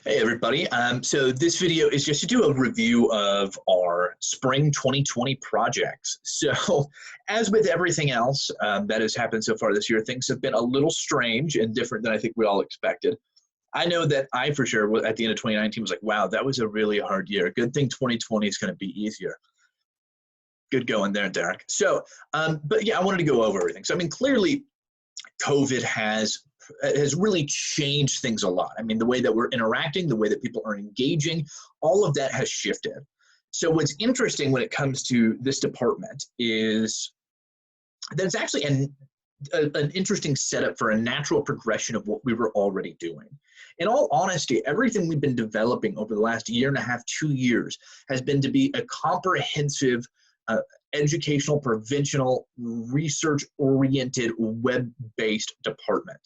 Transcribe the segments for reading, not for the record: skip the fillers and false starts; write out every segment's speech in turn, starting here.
Hey everybody. So this video is just to do a review of our spring 2020 projects. So as with everything else that has happened so far this year, things have been a little strange and different than I think we all expected. I know that I for sure at the end of 2019 was like, wow, that was a really hard year. Good thing 2020 is going to be easier. Good going there, Derek. So, but yeah, I wanted to go over everything. So I mean, clearly COVID has really changed things a lot. I mean, the way that we're interacting, the way that people are engaging, all of that has shifted. So what's interesting when it comes to this department is that it's actually an interesting setup for a natural progression of what we were already doing. In all honesty, everything we've been developing over the last year and a half, 2 years, has been to be a comprehensive educational, preventional, research-oriented, web-based department.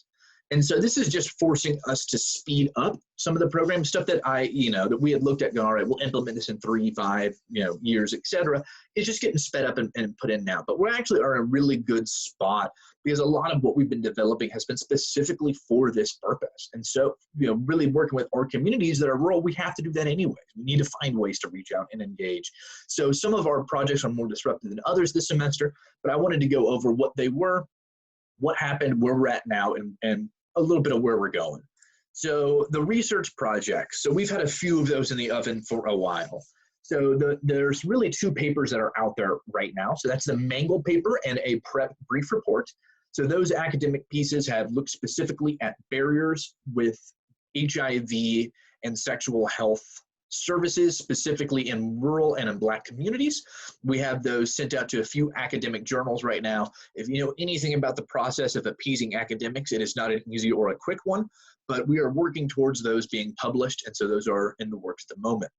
And so this is just forcing us to speed up some of the program stuff that that we had looked at going, all right, we'll implement this in 3, 5, years, et cetera. It's just getting sped up and put in now. But we actually are in a really good spot because a lot of what we've been developing has been specifically for this purpose. And so, really working with our communities that are rural, we have to do that anyways. We need to find ways to reach out and engage. So some of our projects are more disruptive than others this semester, but I wanted to go over what they were, what happened, where we're at now, and a little bit of where we're going. So the research projects, so we've had a few of those in the oven for a while. So there's really 2 papers that are out there right now. So that's the Mangle paper and a PrEP brief report. So those academic pieces have looked specifically at barriers with HIV and sexual health services, specifically in rural and in Black communities. We have those sent out to a few academic journals right now. If you know anything about the process of appeasing academics, it is not an easy or a quick one, but we are working towards those being published, and so those are in the works at the moment.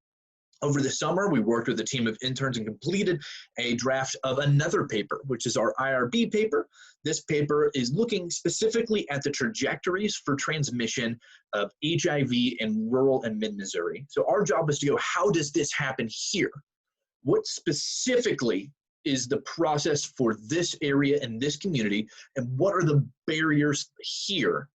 Over the summer, we worked with a team of interns and completed a draft of another paper, which is our IRB paper. This paper is looking specifically at the trajectories for transmission of HIV in rural and mid-Missouri. So our job is to go, how does this happen here? What specifically is the process for this area and this community, and what are the barriers here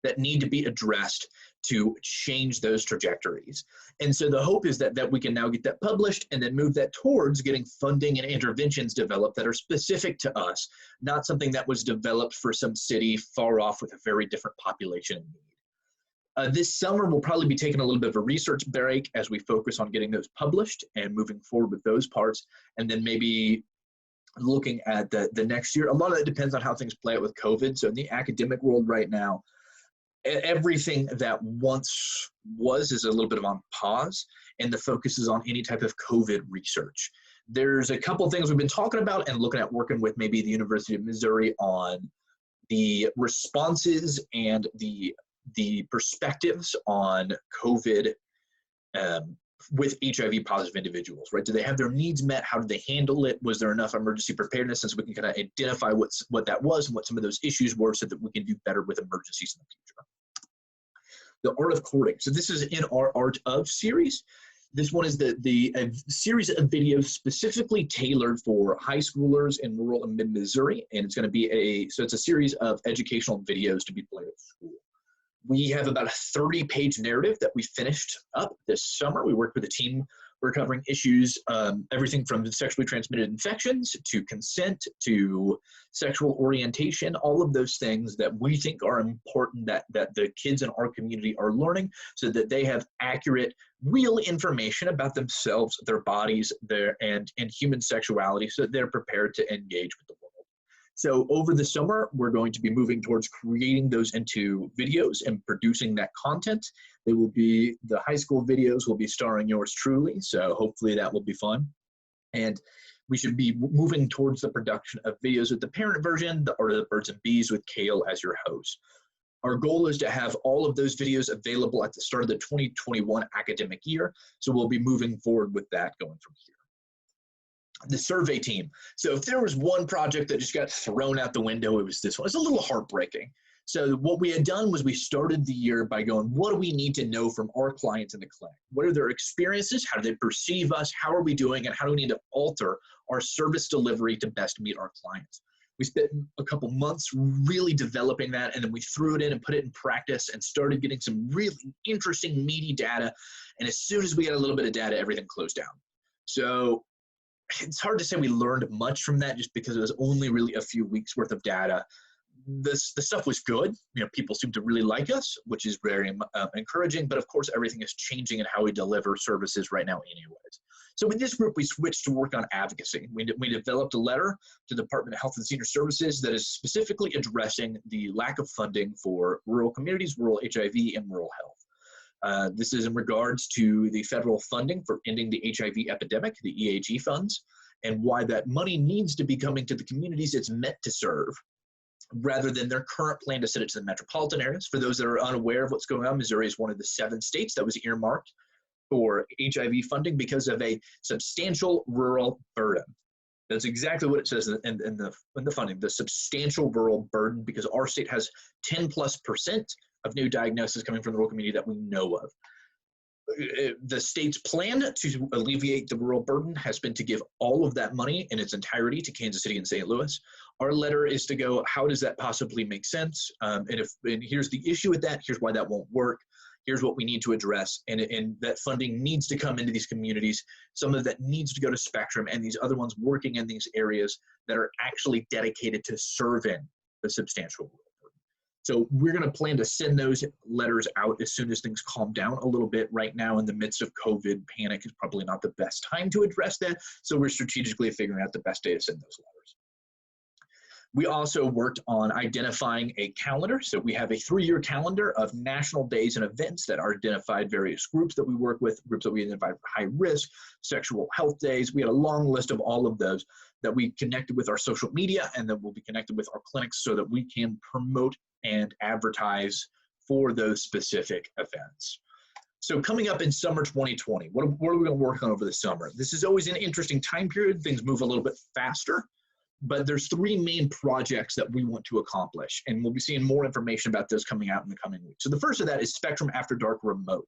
that need to be addressed to change those trajectories? And so the hope is that we can now get that published and then move that towards getting funding and interventions developed that are specific to us, not something that was developed for some city far off with a very different population and need. This summer, we'll probably be taking a little bit of a research break as we focus on getting those published and moving forward with those parts, and then maybe looking at the next year. A lot of it depends on how things play out with COVID. So in the academic world right now, everything that once was is a little bit of on pause, and the focus is on any type of COVID research. There's a couple of things we've been talking about and looking at working with maybe the University of Missouri on the responses and the perspectives on COVID with HIV positive individuals, right? Do they have their needs met? How did they handle it? Was there enough emergency preparedness, so we can kind of identify what that was and what some of those issues were so that we can do better with emergencies in the future? The art of courting. So this is in our Art of series. This one is a series of videos specifically tailored for high schoolers in rural and mid-Missouri, and it's going to be it's a series of educational videos to be played at school. We have about a 30-page narrative that we finished up this summer. We worked with a team. We're covering issues, everything from sexually transmitted infections to consent to sexual orientation, all of those things that we think are important that the kids in our community are learning so that they have accurate, real information about themselves, their bodies, and human sexuality so that they're prepared to engage with the world. So over the summer, we're going to be moving towards creating those into videos and producing that content. The high school videos will be starring yours truly, so hopefully that will be fun. And we should be moving towards the production of videos with the parent version, the Art of the Birds and Bees with Kale as your host. Our goal is to have all of those videos available at the start of the 2021 academic year, so we'll be moving forward with that going from here. The survey team. So if there was one project that just got thrown out the window, it was this one. It's a little heartbreaking. So what we had done was we started the year by going, what do we need to know from our clients in the clinic? What are their experiences? How do they perceive us? How are we doing? And how do we need to alter our service delivery to best meet our clients? We spent a couple months really developing that, and then we threw it in and put it in practice and started getting some really interesting, meaty data. And as soon as we got a little bit of data, everything closed down. So it's hard to say we learned much from that just because it was only really a few weeks worth of data. The stuff was good. People seem to really like us, which is very encouraging. But of course, everything is changing in how we deliver services right now anyways. So with this group, we switched to work on advocacy. We developed a letter to the Department of Health and Senior Services that is specifically addressing the lack of funding for rural communities, rural HIV, and rural health. This is in regards to the federal funding for ending the HIV epidemic, the EAG funds, and why that money needs to be coming to the communities it's meant to serve, rather than their current plan to send it to the metropolitan areas. For those that are unaware of what's going on, Missouri is one of the 7 states that was earmarked for HIV funding because of a substantial rural burden. That's exactly what it says in the funding, the substantial rural burden, because our state has 10+% of new diagnoses coming from the rural community that we know of. The state's plan to alleviate the rural burden has been to give all of that money in its entirety to Kansas City and St. Louis. Our letter is to go, how does that possibly make sense? And here's the issue with that. Here's why that won't work. Here's what we need to address. And that funding needs to come into these communities. Some of that needs to go to Spectrum and these other ones working in these areas that are actually dedicated to serving the substantial rural burden. So we're going to plan to send those letters out as soon as things calm down a little bit. Right now, in the midst of COVID, panic is probably not the best time to address that. So we're strategically figuring out the best day to send those letters. We also worked on identifying a calendar. So we have a 3-year calendar of national days and events that are identified various groups that we work with, groups that we identified for high risk, sexual health days. We had a long list of all of those that we connected with our social media, and then we'll be connected with our clinics so that we can promote and advertise for those specific events. So coming up in summer 2020, what are we going to work on over the summer? This is always an interesting time period. Things move a little bit faster. But there's 3 main projects that we want to accomplish, and we'll be seeing more information about those coming out in the coming weeks. So the first of that is Spectrum After Dark Remote.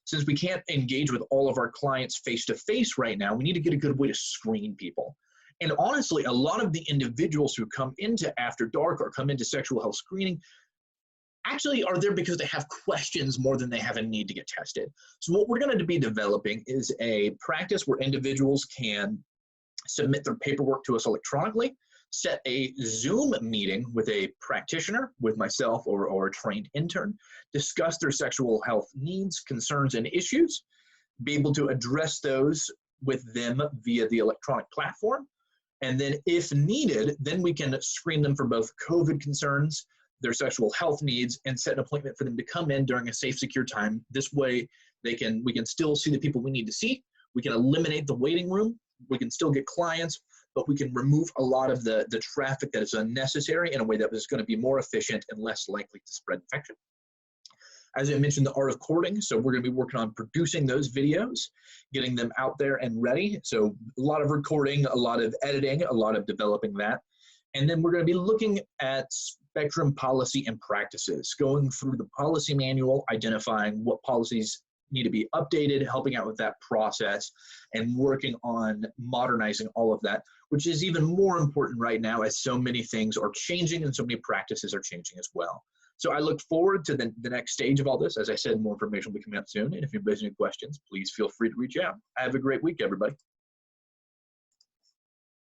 Since we can't engage with all of our clients face-to-face right now, we need to get a good way to screen people. And honestly, a lot of the individuals who come into After Dark or come into sexual health screening actually are there because they have questions more than they have a need to get tested. So what we're going to be developing is a practice where individuals can submit their paperwork to us electronically, set a Zoom meeting with a practitioner, with myself or a trained intern, discuss their sexual health needs, concerns, and issues, be able to address those with them via the electronic platform. And then if needed, then we can screen them for both COVID concerns, their sexual health needs, and set an appointment for them to come in during a safe, secure time. This way we can still see the people we need to see. We can eliminate the waiting room. We can still get clients, but we can remove a lot of the traffic that is unnecessary in a way that is going to be more efficient and less likely to spread infection. As I mentioned, the art of courting. So we're going to be working on producing those videos, getting them out there and ready. So a lot of recording, a lot of editing, a lot of developing that. And then we're going to be looking at Spectrum policy and practices, going through the policy manual, identifying what policies need to be updated, helping out with that process, and working on modernizing all of that, which is even more important right now as so many things are changing and so many practices are changing as well. So I look forward to the next stage of all this. As I said, more information will be coming out soon. And if anybody has any questions, please feel free to reach out. Have a great week, everybody.